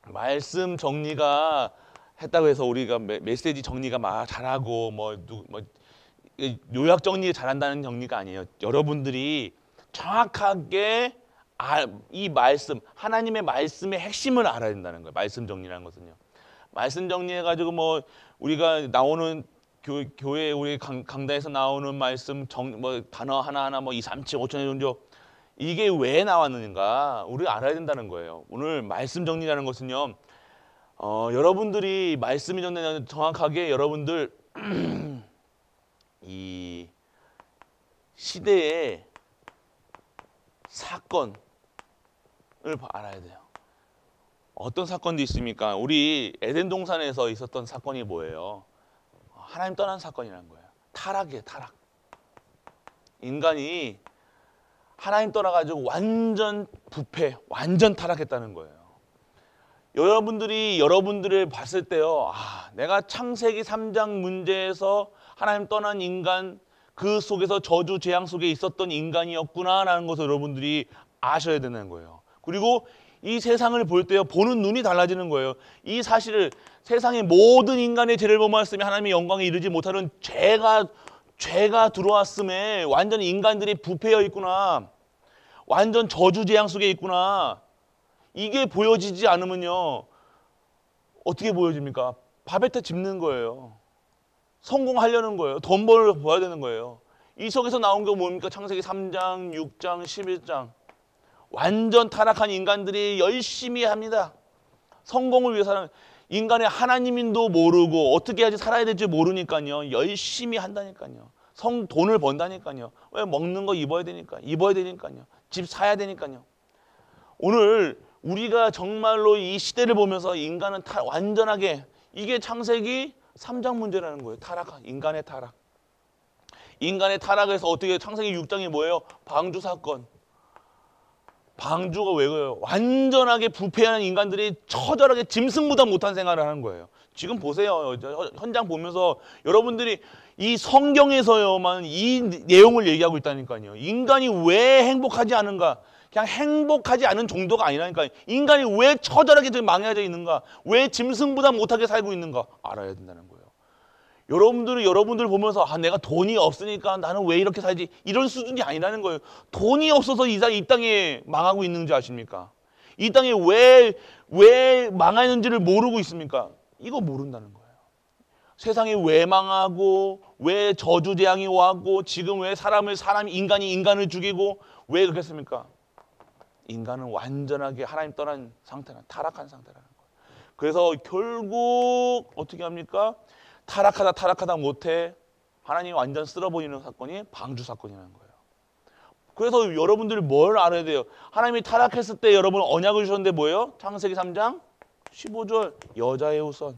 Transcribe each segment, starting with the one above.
말씀 정리가 했다고 해서 우리가 메시지 정리가 막 잘하고 뭐 요약 정리 잘한다는 정리가 아니에요. 여러분들이 정확하게 이 말씀, 하나님의 말씀의 핵심을 알아야 된다는 거예요. 말씀 정리라는 것은요. 말씀 정리해가지고 뭐 우리가 나오는 교회 우리 강단에서 나오는 말씀 뭐 단어 하나하나 뭐 2, 3, 7, 5천 정도 이게 왜 나왔는가 우리가 알아야 된다는 거예요. 오늘 말씀 정리라는 것은요. 여러분들이 말씀이 정확하게 여러분들 이 시대의 사건을 알아야 돼요. 어떤 사건도 있습니까? 우리 에덴 동산에서 있었던 사건이 뭐예요? 하나님 떠난 사건이라는 거예요. 타락이에요, 타락. 인간이 하나님 떠나가지고 완전 부패, 완전 타락했다는 거예요. 여러분들을 봤을 때요, 내가 창세기 3장 문제에서 하나님 떠난 인간, 그 속에서 저주 재앙 속에 있었던 인간이었구나라는 것을 여러분들이 아셔야 되는 거예요. 그리고 이 세상을 볼 때요, 보는 눈이 달라지는 거예요. 이 사실을 세상의 모든 인간의 죄를 범하였으며 하나님의 영광에 이르지 못하는 죄가 들어왔음에 완전 인간들이 부패해 있구나. 완전 저주 재앙 속에 있구나. 이게 보여지지 않으면요, 어떻게 보여집니까? 바베타 짚는 거예요. 성공하려는 거예요. 돈 벌어야 되는 거예요. 이 속에서 나온 게 뭡니까? 창세기 3장, 6장, 11장. 완전 타락한 인간들이 열심히 합니다. 성공을 위해서 인간의 하나님인도 모르고 어떻게 해야지 살아야 될지 모르니까요. 열심히 한다니까요. 돈을 번다니까요. 왜? 먹는 거 입어야 되니까요. 집 사야 되니까요. 오늘 우리가 정말로 이 시대를 보면서 인간은 완전하게 이게 창세기 3장 문제라는 거예요. 인간의 타락. 인간의 타락에서 어떻게 창세기 6장이 뭐예요? 방주 사건. 방주가 왜 그래요? 완전하게 부패한 인간들이 처절하게 짐승보다 못한 생활을 하는 거예요. 지금 보세요. 현장 보면서 여러분들이 이 성경에서요만 이 내용을 얘기하고 있다니까요. 인간이 왜 행복하지 않은가? 그냥 행복하지 않은 정도가 아니라니까요. 인간이 왜 처절하게 망해져 있는가? 왜 짐승보다 못하게 살고 있는가? 알아야 된다는 거예요. 여러분들 보면서 내가 돈이 없으니까 나는 왜 이렇게 살지? 이런 수준이 아니라는 거예요. 돈이 없어서 이 땅에 망하고 있는지 아십니까? 이 땅에 왜 망하는지를 모르고 있습니까? 이거 모른다는 거예요. 세상이 왜 망하고 왜 저주재앙이 와고 지금 왜 인간이 인간을 죽이고 왜 그렇겠습니까? 인간은 완전하게 하나님 떠난 상태는 타락한 상태라는 거예요. 그래서 결국 어떻게 합니까? 타락하다 못해 하나님이 완전 쓸어버리는 사건이 방주 사건이라는 거예요. 그래서 여러분들이 뭘 알아야 돼요? 하나님이 타락했을 때 여러분 언약을 주셨는데 뭐예요? 창세기 3장 15절 여자의 후손.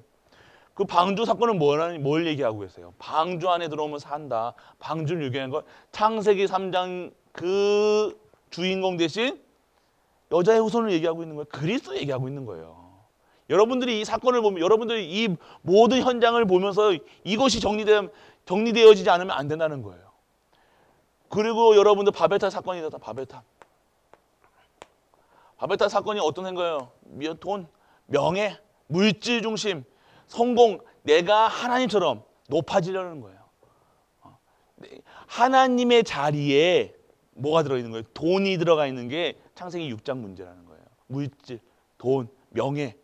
그 방주 사건은 뭘 얘기하고 계세요? 방주 안에 들어오면 산다. 방주를 얘기하는 건 창세기 3장 그 주인공 대신 여자의 후손을 얘기하고 있는 거예요. 그리스도 얘기하고 있는 거예요. 여러분들이 이 사건을 보면 여러분들이 이 모든 현장을 보면서 이것이 정리되어지지 않으면 안 된다는 거예요. 그리고 여러분들 바벨탑 사건이다. 바벨탑 사건이 어떤 거예요? 돈, 명예, 물질 중심, 성공, 내가 하나님처럼 높아지려는 거예요. 하나님의 자리에 뭐가 들어있는 거예요? 돈이 들어가 있는 게 창세기 6장 문제라는 거예요. 물질, 돈, 명예.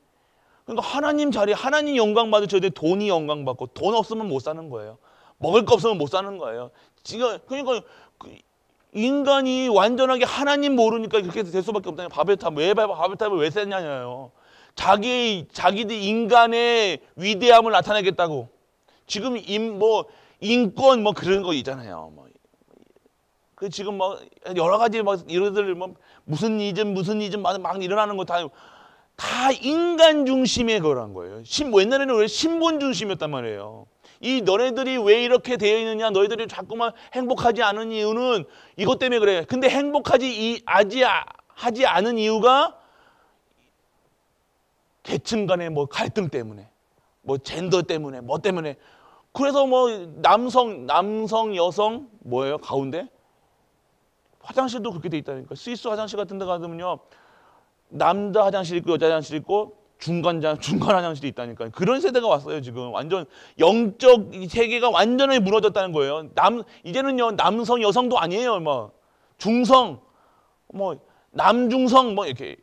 그러니까 하나님 자리에 하나님 영광 받으셔야 돼. 돈이 영광 받고 돈 없으면 못 사는 거예요. 먹을 거 없으면 못 사는 거예요. 지금 그러니까 인간이 완전하게 하나님 모르니까 그렇게 될 수밖에 없다는 거예요. 바벨탑을 왜 셌냐요. 자기들 인간의 위대함을 나타내겠다고. 지금 인권 그런 거 있잖아요. 그 지금 여러 가지 이러들 무슨 이즘 막 일어나는 거 다 인간 중심의 거란 거예요. 옛날에는 왜 신분 중심이었단 말이에요. 이 너네들이 왜 이렇게 되어 있느냐, 너희들이 자꾸만 행복하지 않은 이유는 이것 때문에 그래. 근데 행복하지 하지 않은 이유가 계층 간의 갈등 때문에, 젠더 때문에, 때문에. 그래서 남성, 여성 뭐예요? 가운데 화장실도 그렇게 돼 있다니까. 스위스 화장실 같은 데 가면요. 남자 화장실 있고 여자 화장실 있고 중간 화장실이 있다니까요. 그런 세대가 왔어요. 지금 완전 영적 세계가 완전히 무너졌다는 거예요. 이제는요 남성 여성도 아니에요. 뭐 중성, 뭐 남중성, 뭐 이렇게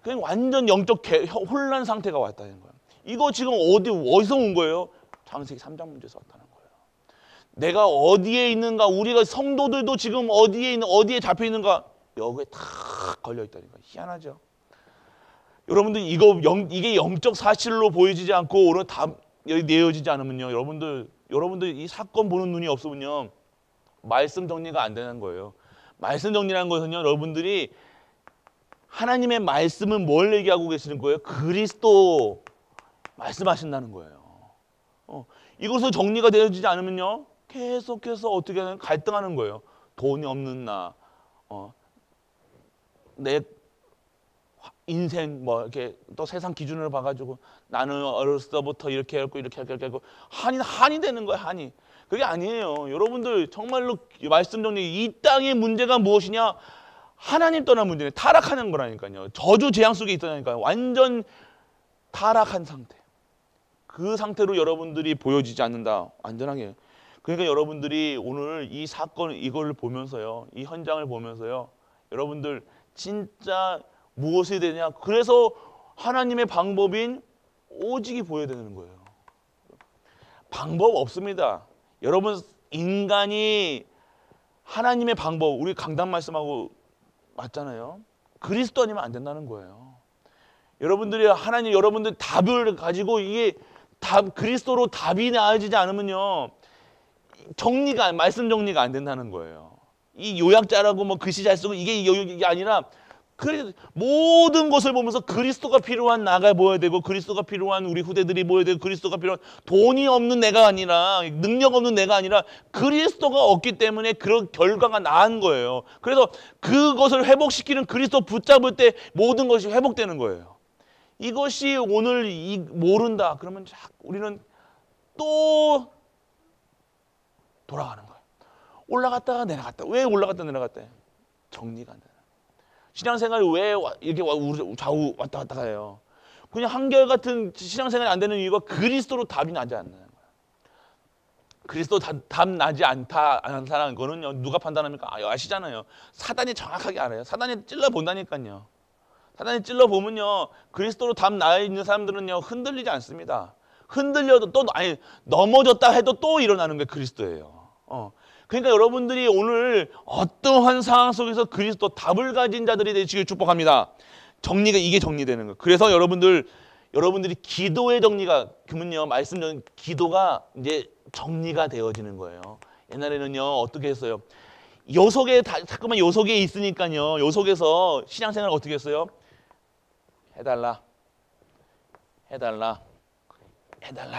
그냥 완전 영적 혼란 상태가 왔다는 거예요. 이거 지금 어디서 온 거예요? 창세기 3장 문제에서 왔다는 거예요. 내가 어디에 있는가, 우리가 성도들도 지금 어디에 잡혀 있는가, 여기에 다 걸려 있다니까. 희한하죠. 여러분들 이게 영적 사실로 보여지지 않고 오늘 다 내어지지 않으면요, 여러분들 이 사건 보는 눈이 없으면요, 말씀 정리가 안 되는 거예요. 말씀 정리라는 것은요, 여러분들이 하나님의 말씀은 뭘 얘기하고 계시는 거예요? 그리스도 말씀하신다는 거예요. 이것을 정리가 되어지지 않으면요, 계속해서 어떻게 하면 갈등하는 거예요. 돈이 없는 나, 내 인생 뭐 이렇게 또 세상 기준으로 봐가지고 나는 어렸을 때부터 이렇게 했고 한이 되는 거예요. 한이. 그게 아니에요. 여러분들 정말로 말씀 정리, 이 땅의 문제가 무엇이냐? 하나님 떠난 문제는 타락하는 거라니까요. 저주 재앙 속에 있다니까요. 완전 타락한 상태. 그 상태로 여러분들이 보여지지 않는다. 완전하게. 그러니까 여러분들이 오늘 이 사건 이걸 보면서요, 이 현장을 보면서요, 여러분들 진짜 무엇이 되냐? 그래서 하나님의 방법인 오직이 보여야 되는 거예요. 방법 없습니다. 여러분, 인간이 하나님의 방법, 우리 강단 말씀하고 맞잖아요. 그리스도 아니면 안 된다는 거예요. 여러분들 답을 가지고 이게 그리스도로 답이 나아지지 않으면요, 말씀 정리가 안 된다는 거예요. 이 요약자라고 뭐 글씨 잘 쓰고 이게 아니라 모든 것을 보면서 그리스도가 필요한 나가 보여야 되고, 그리스도가 필요한 우리 후대들이 보여야 되고, 그리스도가 필요한 돈이 없는 내가 아니라, 능력 없는 내가 아니라 그리스도가 없기 때문에 그런 결과가 나은 거예요. 그래서 그것을 회복시키는 그리스도 붙잡을 때 모든 것이 회복되는 거예요. 이것이 오늘 모른다 그러면 우리는 또 돌아가는 거예요. 올라갔다가 내려갔다. 왜 올라갔다 내려갔다? 정리가 안 돼요. 신앙생활이 왜 이렇게 좌우 왔다 갔다 해요? 그냥 한결같은 신앙생활이 안 되는 이유가 그리스도로 답이 나지 않는 거예요. 그리스도 답 나지 않다는 거는요, 누가 판단합니까? 아시잖아요. 사단이 정확하게 알아요. 사단이 찔러본다니까요. 사단이 찔러보면요, 그리스도로 답 나 있는 사람들은요, 흔들리지 않습니다. 흔들려도 넘어졌다 해도 또 일어나는 게 그리스도예요. 그러니까 여러분들이 오늘 어떠한 상황 속에서 그리스도 답을 가진 자들이 되시길 축복합니다. 이게 정리되는 거예요. 그래서 여러분들이 기도의 정리가, 그러면요, 기도가 이제 정리가 되어지는 거예요. 옛날에는요, 어떻게 했어요? 자꾸만 요속에 있으니까요, 요속에서 신앙생활 어떻게 했어요? 해달라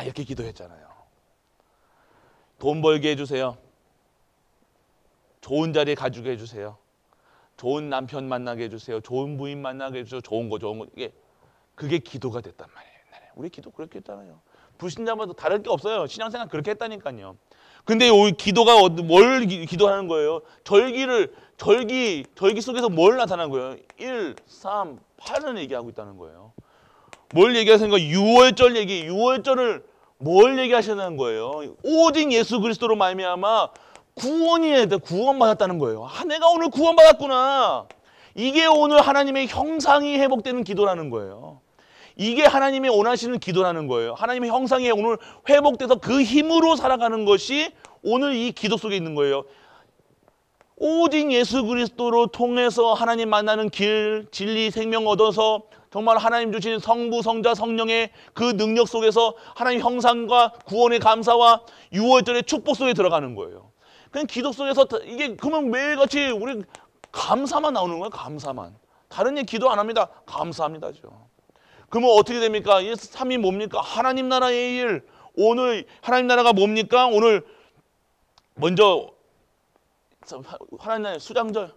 이렇게 기도했잖아요. 돈 벌게 해주세요. 좋은 자리에 가주게 해주세요. 좋은 남편 만나게 해주세요. 좋은 부인 만나게 해주세요. 좋은 거. 그게 기도가 됐단 말이에요. 옛날에. 우리 기도 그렇게 했잖아요. 불신자마다 다를 게 없어요. 신앙생활 그렇게 했다니까요. 근데 기도가 뭘 기도하는 거예요? 절기 속에서 뭘 나타나는 거예요? 1, 3, 8을 얘기하고 있다는 거예요. 뭘 얘기하시는 거예요? 6월절을 뭘 얘기하시는 거예요? 오직 예수 그리스도로 말미암아 구원받았다는 거예요. 내가 오늘 구원받았구나. 이게 오늘 하나님의 형상이 회복되는 기도라는 거예요. 이게 하나님이 원하시는 기도라는 거예요. 하나님의 형상이 오늘 회복돼서 그 힘으로 살아가는 것이 오늘 이 기도 속에 있는 거예요. 오직 예수 그리스도로 통해서 하나님 만나는 길, 진리, 생명 얻어서 정말 하나님 주신 성부, 성자, 성령의 그 능력 속에서 하나님 형상과 구원의 감사와 6월절의 축복 속에 들어가는 거예요. 그냥 기도 속에서 이게 그러면 매일같이 우리 감사만 나오는 거예요. 감사만. 다른 일 기도 안 합니다. 감사합니다죠. 그러면 어떻게 됩니까? 이 3이 뭡니까? 하나님 나라의 일. 오늘 하나님 나라가 뭡니까? 오늘 먼저 하나님 나라의 수장절.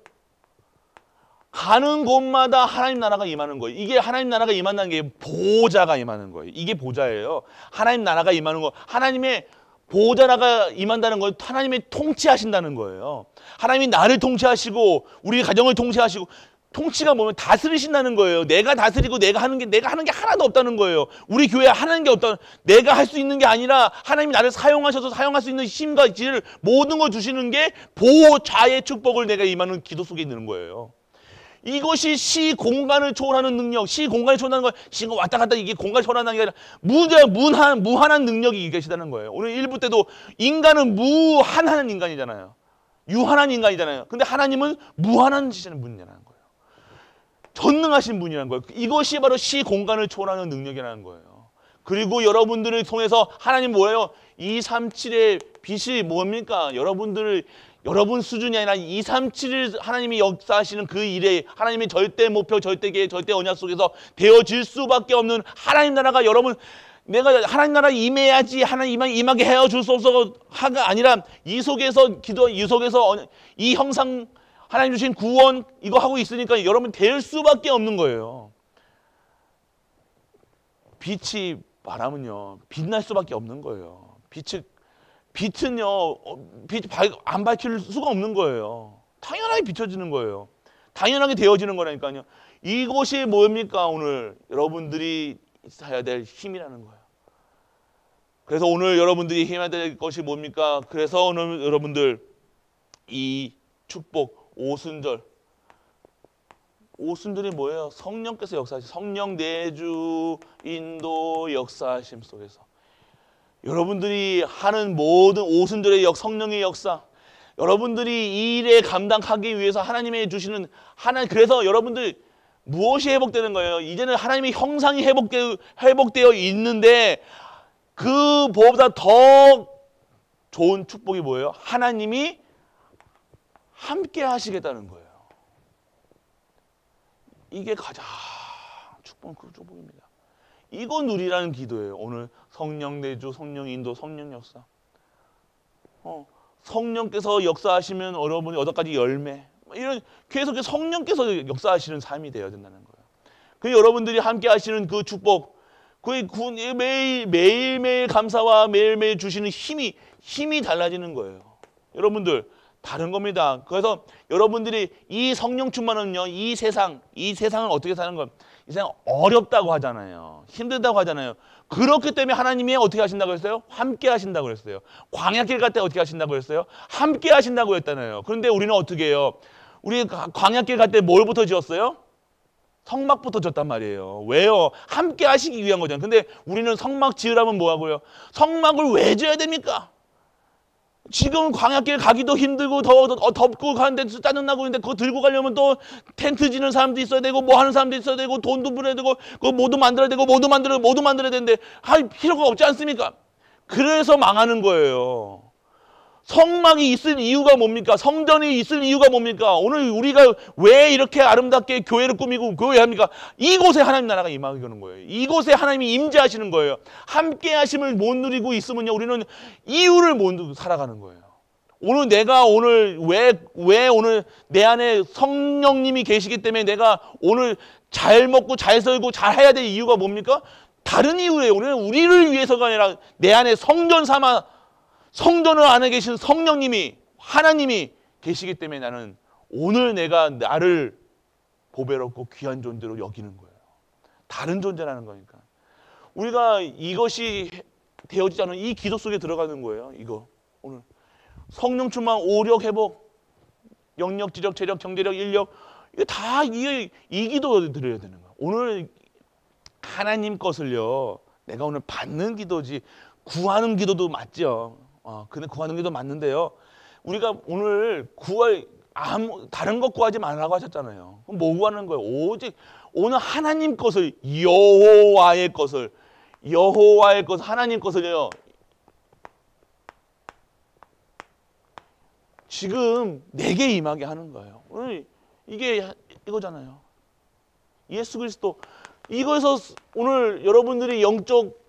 가는 곳마다 하나님 나라가 임하는 거예요. 이게 하나님 나라가 임한다는 게 보좌가 임하는 거예요. 이게 보좌예요. 하나님 나라가 임하는 거. 하나님의 보좌가 임한다는 건 하나님이 통치하신다는 거예요. 하나님이 나를 통치하시고 우리 가정을 통치하시고 통치가 뭐면 다스리신다는 거예요. 내가 다스리고 내가 하는 게 하나도 없다는 거예요. 우리 교회에 하는 게 없다. 내가 할 수 있는 게 아니라 하나님이 나를 사용하셔서 사용할 수 있는 힘과 지혜를 모든 걸 주시는 게 보좌의 축복을 내가 임하는 기도 속에 있는 거예요. 이것이 시 공간을 초월하는 능력, 시 공간을 초월하는 거, 시가 왔다 갔다 이게 공간을 초월하는 게 아니라 무한한 능력이 계시다는 거예요. 오늘 1부 때도 인간은 무한한 인간이잖아요. 유한한 인간이잖아요. 근데 하나님은 무한하신 분이라는 거예요. 전능하신 분이라는 거예요. 이것이 바로 시 공간을 초월하는 능력이라는 거예요. 그리고 여러분들을 통해서 하나님 뭐예요? 237의 빛이 뭡니까? 여러분 수준이 아니라 237을 하나님이 역사하시는 그 일에 하나님의 절대 목표, 절대 계획, 절대 언약 속에서 되어질 수밖에 없는 하나님 나라가 내가 하나님 나라 임해야지 하나님 임하게 헤어줄 수 없어가 아니라 이 속에서 이 형상 하나님 주신 구원 이거 하고 있으니까 여러분 될 수밖에 없는 거예요. 빛이 바람은요 빛날 수밖에 없는 거예요. 빛은요 안 밝힐 수가 없는 거예요. 당연하게 비춰지는 거예요. 당연하게 되어지는 거라니까요. 이것이 뭡니까? 오늘 여러분들이 해야 될 힘이라는 거예요. 그래서 오늘 여러분들이 힘해야 될 것이 뭡니까? 그래서 오늘 여러분들 이 축복 오순절이 뭐예요? 성령께서 역사하신 성령 내주 인도 역사하심 속에서 여러분들이 하는 모든 오순절의 성령의 역사 여러분들이 이 일에 감당하기 위해서 하나님의 주시는 그래서 여러분들 무엇이 회복되는 거예요? 이제는 하나님의 형상이 회복되어 있는데 그보다 더 좋은 축복이 뭐예요? 하나님이 함께 하시겠다는 거예요. 이게 가장 축복입니다. 이거 누리라는 기도예요. 오늘 성령 내주, 성령 인도, 성령 역사. 성령께서 역사하시면 여러분이 여덟 가지 열매 이런 계속 성령께서 역사하시는 삶이 되어야 된다는 거예요. 그 여러분들이 함께 하시는 그 축복 매일매일 감사와 매일매일 주시는 힘이 달라지는 거예요. 여러분들 다른 겁니다. 그래서 여러분들이 이 성령 충만은요, 이 세상을 어떻게 사는 건 이 세상 어렵다고 하잖아요. 힘들다고 하잖아요. 그렇기 때문에 하나님이 어떻게 하신다고 했어요? 함께 하신다고 했어요. 광야길 갈 때 어떻게 하신다고 했어요? 함께 하신다고 했잖아요. 그런데 우리는 어떻게 해요? 우리 광야길 갈 때 뭘부터 지었어요? 성막부터 졌단 말이에요. 왜요? 함께 하시기 위한 거잖아요. 근데 우리는 성막 지으라면 뭐 하고요? 성막을 왜 지어야 됩니까? 지금 광야길 가기도 힘들고 덥고 가는데 짜증나고 있는데 그거 들고 가려면 또 텐트 지는 사람도 있어야 되고 뭐 하는 사람도 있어야 되고 돈도 불어야 되고 그거 모두 만들어야 되고 모두 만들어야 되는데 할 필요가 없지 않습니까? 그래서 망하는 거예요. 성막이 있을 이유가 뭡니까? 성전이 있을 이유가 뭡니까? 오늘 우리가 왜 이렇게 아름답게 교회를 꾸미고 교회합니까? 이곳에 하나님 나라가 임하게 되는 거예요. 이곳에 하나님이 임재하시는 거예요. 함께 하심을 못 누리고 있으면요, 우리는 이유를 못 누리고 살아가는 거예요. 오늘 내가 왜 오늘 내 안에 성령님이 계시기 때문에 내가 오늘 잘 먹고 잘 살고 잘 해야 될 이유가 뭡니까? 다른 이유예요. 우리를 위해서가 아니라 내 안에 성전을 안에 계신 성령님이 하나님이 계시기 때문에 나는 오늘 내가 나를 보배롭고 귀한 존재로 여기는 거예요. 다른 존재라는 거니까. 우리가 이것이 되어지지 않은 이 기도 속에 들어가는 거예요. 이거 오늘 성령 충만, 오력 회복, 영력, 지력, 체력, 경제력, 인력 이거 다 이 기도 드려야 되는 거예요. 오늘 하나님 것을요. 내가 오늘 받는 기도지 구하는 기도도 맞죠. 근데 구하는 기도 맞는데요. 우리가 오늘 다른 것 구하지 말라고 하셨잖아요. 그럼 뭐 구하는 거예요? 오직 오늘 하나님 것을 여호와의 것을 하나님 것을요. 지금 내게 임하게 하는 거예요. 오늘 이게 이거잖아요. 예수 그리스도 이거에서 오늘 여러분들이 영적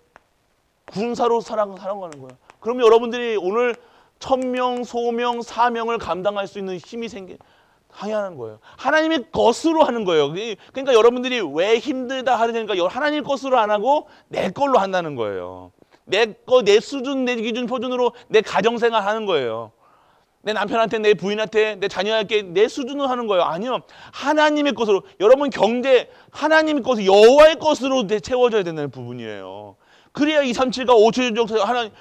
군사로 살아가는 거예요. 그럼 여러분들이 오늘 천명, 소명, 사명을 감당할 수 있는 힘이 하는 거예요. 하나님의 것으로 하는 거예요. 그러니까 여러분들이 왜 힘들다 하니까 하나님 것으로 안 하고 내 걸로 한다는 거예요. 내 수준, 내 기준, 표준으로 내 가정생활 하는 거예요. 내 남편한테, 내 부인한테, 내 자녀에게 내 수준으로 하는 거예요. 아니요. 하나님의 것으로, 여러분 경제 하나님의 것으로, 여호와의 것으로 채워져야 되는 부분이에요. 그래야 237과 576 하나님,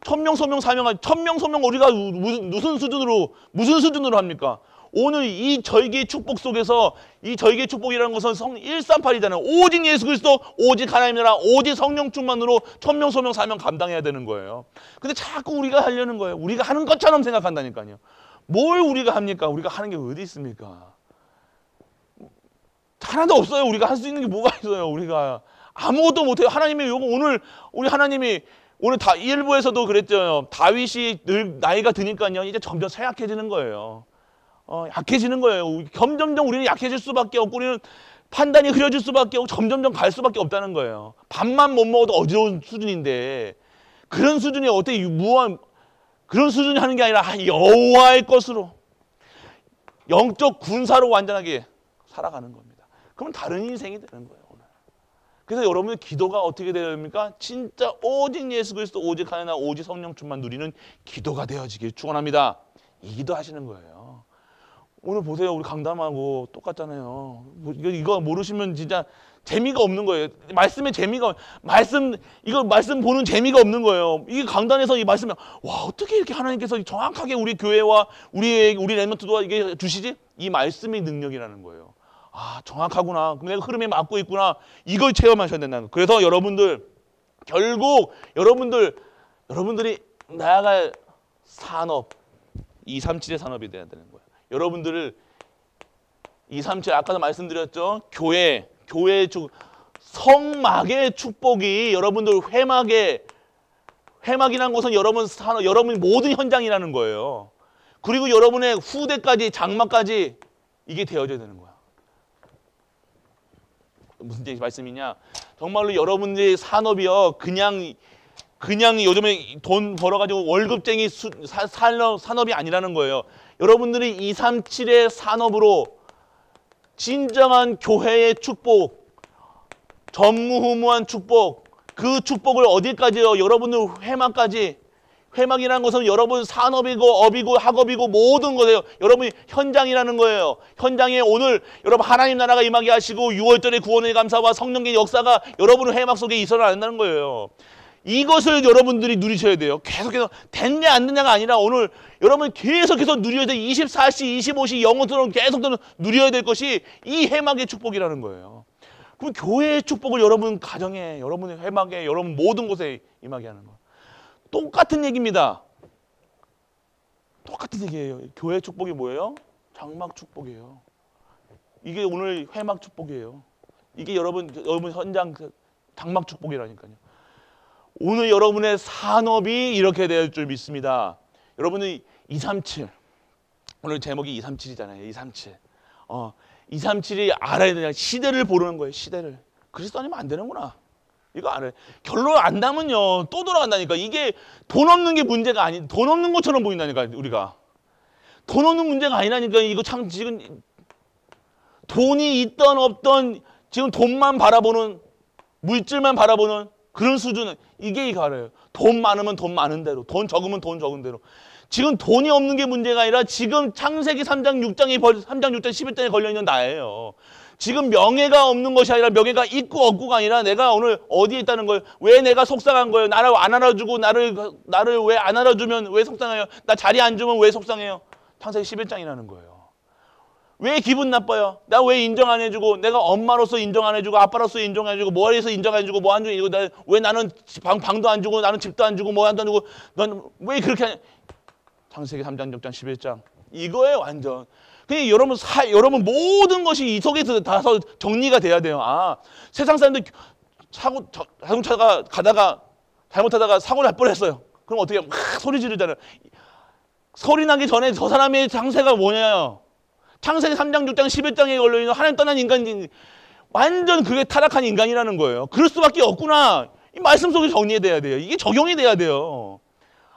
천명 소명 사명한 천명 소명 우리가 무슨 수준으로 합니까? 오늘 이 절기의 축복 속에서, 이 절기의 축복이라는 것은 138이잖아요. 오직 예수 그리스도, 오직 하나님 나라, 오직 성령 충만으로 천명 소명 사명 감당해야 되는 거예요. 근데 자꾸 우리가 하려는 거예요. 우리가 하는 것처럼 생각한다니까요. 뭘 우리가 합니까? 우리가 하는 게 어디 있습니까? 하나도 없어요. 우리가 할 수 있는 게 뭐가 있어요? 우리가 아무것도 못해요. 하나님이 요거 오늘 우리 하나님이 오늘 다 일부에서도 그랬죠. 다윗이 늘 나이가 드니까요, 이제 점점 쇠약해지는 거예요. 약해지는 거예요. 점점점 우리는 약해질 수밖에 없고, 우리는 판단이 흐려질 수밖에 없고, 점점점 갈 수밖에 없다는 거예요. 밥만 못 먹어도 어지러운 수준인데, 그런 수준이 어떻게 무한 그런 수준이 하는 게 아니라 여호와의 것으로 영적 군사로 완전하게 살아가는 겁니다. 그러면 다른 인생이 되는 거예요. 오늘. 그래서 여러분의 기도가 어떻게 되어야 됩니까? 진짜 오직 예수 그리스도, 오직 하나님, 오직 성령 충만 누리는 기도가 되어지길 축원합니다. 이 기도 하시는 거예요. 오늘 보세요. 우리 강담하고 똑같잖아요. 이거 모르시면 진짜 재미가 없는 거예요. 말씀의 재미가, 말씀 보는 재미가 없는 거예요. 이게 강단에서 이 말씀을, 와, 어떻게 이렇게 하나님께서 정확하게 우리 교회와 우리 렘넌트도 이게 주시지? 이 말씀의 능력이라는 거예요. 아, 정확하구나. 내가 흐름에 맞고 있구나. 이걸 체험하셔야 된다는 거예요. 그래서 여러분들, 결국 여러분들이 나아갈 산업, 237의 산업이 돼야 되는 거예요. 여러분들을 237, 아까도 말씀드렸죠. 교회 성막의 축복이 여러분들 회막이라는 것은 여러분 모든 현장이라는 거예요. 그리고 여러분의 후대까지, 장막까지 이게 되어져야 되는 거야. 무슨 말씀이냐? 정말로 여러분들의 산업이요, 그냥 요즘에 돈 벌어가지고 월급쟁이 산업이 아니라는 거예요. 여러분들이 237의 산업으로 진정한 교회의 축복, 전무후무한 축복, 그 축복을 어디까지요? 여러분들 회막까지. 회막이라는 것은 여러분 산업이고 업이고 학업이고 모든 거예요. 여러분이 현장이라는 거예요. 현장에 오늘 여러분 하나님 나라가 임하게 하시고 6월절의 구원의 감사와 성령의 역사가 여러분의 회막 속에 있어야 한다는 거예요. 이것을 여러분들이 누리셔야 돼요. 계속해서 됐냐 안 됐냐가 아니라 오늘 여러분 계속해서 누려야 돼. 24시 25시 영혼처럼 계속 누려야 될 것이 이 회막의 축복이라는 거예요. 그럼 교회의 축복을 여러분 가정에, 여러분의 회막에, 여러분 모든 곳에 임하게 하는 거예요. 똑같은 얘기입니다. 똑같은 얘기예요. 교회 축복이 뭐예요? 장막 축복이에요. 이게 오늘 회막 축복이에요. 이게 여러분 현장 장막 축복이라니까요. 오늘 여러분의 산업이 이렇게 될 줄 믿습니다. 여러분은 237, 오늘 제목이 237이잖아요. 237. 237이 알아야 되냐? 시대를 보는 거예요. 시대를. 그리스도 아니면 안 되는구나. 이거 알아요. 결론 안 나면요 또 돌아간다니까. 이게 돈 없는 게 문제가 아니, 돈 없는 것처럼 보인다니까. 우리가 돈 없는 문제가 아니라니까. 이거 참 지금 돈이 있던 없던 지금 돈만 바라보는, 물질만 바라보는 그런 수준은, 이게 알아요. 돈 많으면 돈 많은 대로, 돈 적으면 돈 적은 대로. 지금 돈이 없는 게 문제가 아니라 지금 창세기 3장 6장 11장에 걸려있는 나예요. 지금 명예가 없는 것이 아니라 명예가 있고 없고가 아니라 내가 오늘 어디에 있다는 거예요. 왜 내가 속상한 거예요. 나를 안 알아주고 나를 왜 안 알아주면 왜 속상해요. 나 자리 안 주면 왜 속상해요. 창세기 11장이라는 거예요. 왜 기분 나빠요? 나 왜 인정 안 해주고, 내가 엄마로서 인정 안 해주고, 아빠로서 인정 안 해주고, 뭐해서 인정 안 해주고, 뭐 안 주고, 왜 나는 방도 안 주고, 나는 집도 안 주고, 뭐 안 주고, 넌 왜 그렇게 하냐? 창세기 3장, 6장, 11장. 이거예요, 완전. 그냥 여러분 모든 것이 이 속에서 다 정리가 돼야 돼요. 아, 세상 사람들 자동차가 가다가 잘못하다가 사고 날 뻔했어요. 그럼 어떻게 막 소리 지르잖아요. 소리 나기 전에 저 사람의 상세가 뭐냐요? 창세기 3장, 6장, 11장에 걸려있는 하나님 떠난 인간이 완전 그게 타락한 인간이라는 거예요. 그럴 수밖에 없구나. 이 말씀 속에 정리돼야 돼요. 이게 적용이 돼야 돼요.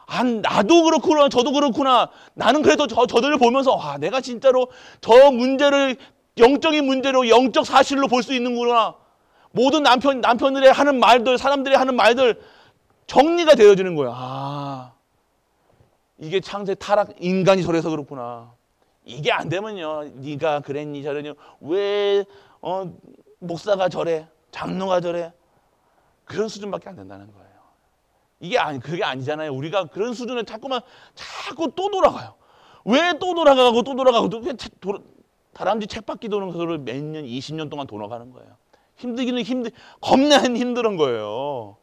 아, 나도 그렇구나, 저도 그렇구나. 나는 그래도 저들을 보면서 와, 내가 진짜로 저 문제를 영적인 문제로, 영적 사실로 볼 수 있는구나. 모든 남편들의 하는 말들, 사람들이 하는 말들 정리가 되어지는 거예요. 아, 이게 창세 타락 인간이 저래서 그렇구나. 이게 안 되면요, 네가 그랬니 저랬니, 왜 목사가 저래, 장로가 저래, 그런 수준밖에 안 된다는 거예요. 그게 아니잖아요. 우리가 그런 수준에 자꾸 또 돌아가요. 왜 또 돌아가고 또 돌아가고 다람쥐 책바퀴 도는 거를 몇 년, 20년 동안 돌아가는 거예요. 힘들기는 겁나 힘든 거예요.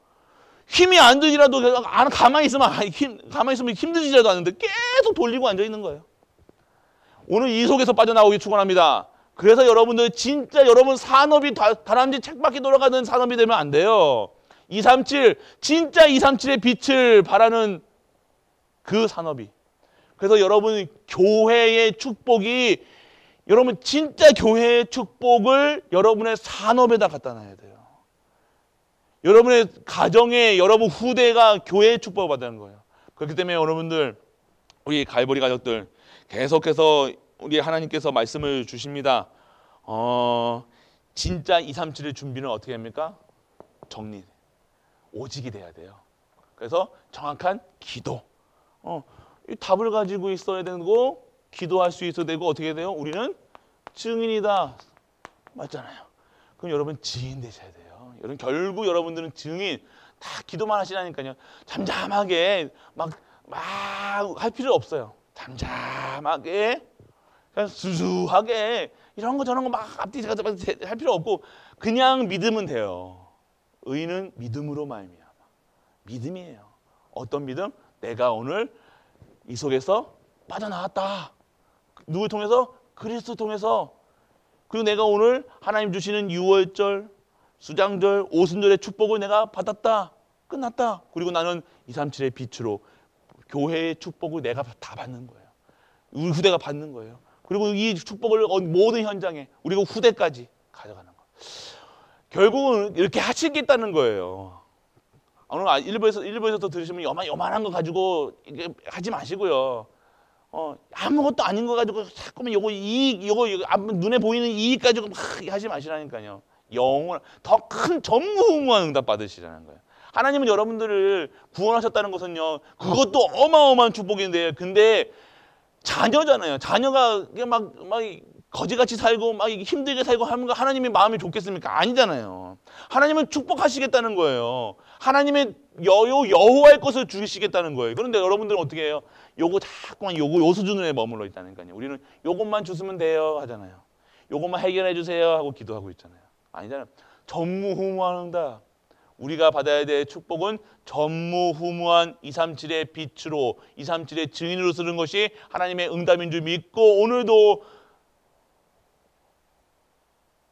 힘이 안 들지라도 가만히 있으면 힘들지라도 않는데 계속 돌리고 앉아 있는 거예요. 오늘 이 속에서 빠져나오기 축원합니다. 그래서 여러분들 진짜 여러분 산업이 다람쥐 책바퀴 돌아가는 산업이 되면 안 돼요. 237 진짜 237의 빛을 발하는 그 산업이. 그래서 여러분 교회의 축복이, 여러분 진짜 교회의 축복을 여러분의 산업에다 갖다 놔야 돼요. 여러분의 가정에 여러분 후대가 교회의 축복을 받는 거예요. 그렇기 때문에 여러분들, 우리 갈보리 가족들 계속해서 우리 하나님께서 말씀을 주십니다. 진짜 237의 준비는 어떻게 합니까? 정리, 오직이 돼야 돼요. 그래서 정확한 기도, 이 답을 가지고 있어야 되고 기도할 수 있어야 되고, 어떻게 돼요? 우리는 증인이다, 맞잖아요. 그럼 여러분 증인 되셔야 돼요. 여러분 결국 여러분들은 증인, 다 기도만 하시라니까요. 잠잠하게 막 할 필요 없어요. 잠잠하게, 그냥 수수하게 이런 거 저런 거 막 앞뒤 할 필요 없고 그냥 믿으면 돼요. 의인은 믿음으로 말미암아. 믿음이에요. 어떤 믿음? 내가 오늘 이 속에서 빠져나왔다. 누굴 통해서? 그리스도 통해서. 그리고 내가 오늘 하나님 주시는 유월절, 수장절, 오순절의 축복을 내가 받았다. 끝났다. 그리고 나는 237의 빛으로 교회의 축복을 내가 다 받는 거예요. 우리 후대가 받는 거예요. 그리고 이 축복을 모든 현장에, 우리가 후대까지 가져가는 거예요. 결국은 이렇게 하시겠다는 거예요. 오늘 일부에서 들으시면 요만한 거 가지고 하지 마시고요. 아무것도 아닌 거 가지고 자꾸만 요거 눈에 보이는 이익 가지고 막 하지 마시라니까요. 영원 더 큰 전무후무한 응답 받으시라는 거예요. 하나님은 여러분들을 구원하셨다는 것은요, 그것도 어마어마한 축복인데, 근데 자녀잖아요. 자녀가 막 거지같이 살고 막 힘들게 살고 하는 거 하나님의 마음이 좋겠습니까? 아니잖아요. 하나님은 축복하시겠다는 거예요. 하나님의 여호와의 것을 주시겠다는 거예요. 그런데 여러분들은 어떻게 해요? 요거 자꾸만 요 수준에 머물러 있다니까요. 우리는 요것만 주시면 돼요 하잖아요. 요것만 해결해 주세요 하고 기도하고 있잖아요. 아니잖아요. 전무후무한 응답. 우리가 받아야 될 축복은 전무후무한 237의 빛으로, 237의 증인으로 쓰는 것이 하나님의 응답인 줄 믿고, 오늘도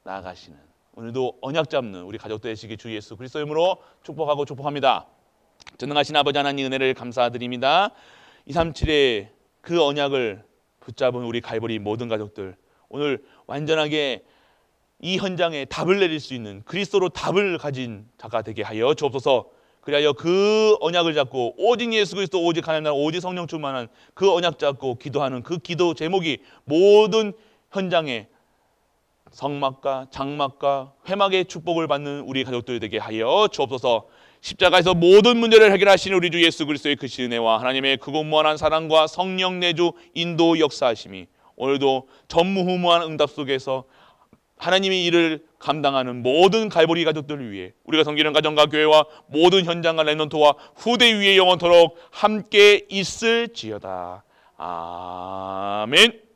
나아가시는, 오늘도 언약 잡는 우리 가족들 되시기 주 예수 그리스도의 이름으로 축복하고 축복합니다. 전능하신 아버지 하나님 은혜를 감사드립니다. 237의 그 언약을 붙잡은 우리 갈보리 모든 가족들, 오늘 완전하게 이 현장에 답을 내릴 수 있는 그리스도로 답을 가진 자가 되게 하여 주옵소서. 그리하여 그 언약을 잡고 오직 예수 그리스도, 오직 하나님 나라, 오직 성령 충만한 그 언약 잡고 기도하는 그 기도 제목이 모든 현장에 성막과 장막과 회막의 축복을 받는 우리 가족들 되게 하여 주옵소서. 십자가에서 모든 문제를 해결하시는 우리 주 예수 그리스도의 크신 은혜와 하나님의 크고 무한한 사랑과 성령 내주 인도 역사하심이 오늘도 전무후무한 응답 속에서 하나님의 일을 감당하는 모든 갈보리 가족들을 위해 우리가 섬기는 가정과 교회와 모든 현장과 렘넌트와 후대 위에 영원토록 함께 있을지어다. 아멘.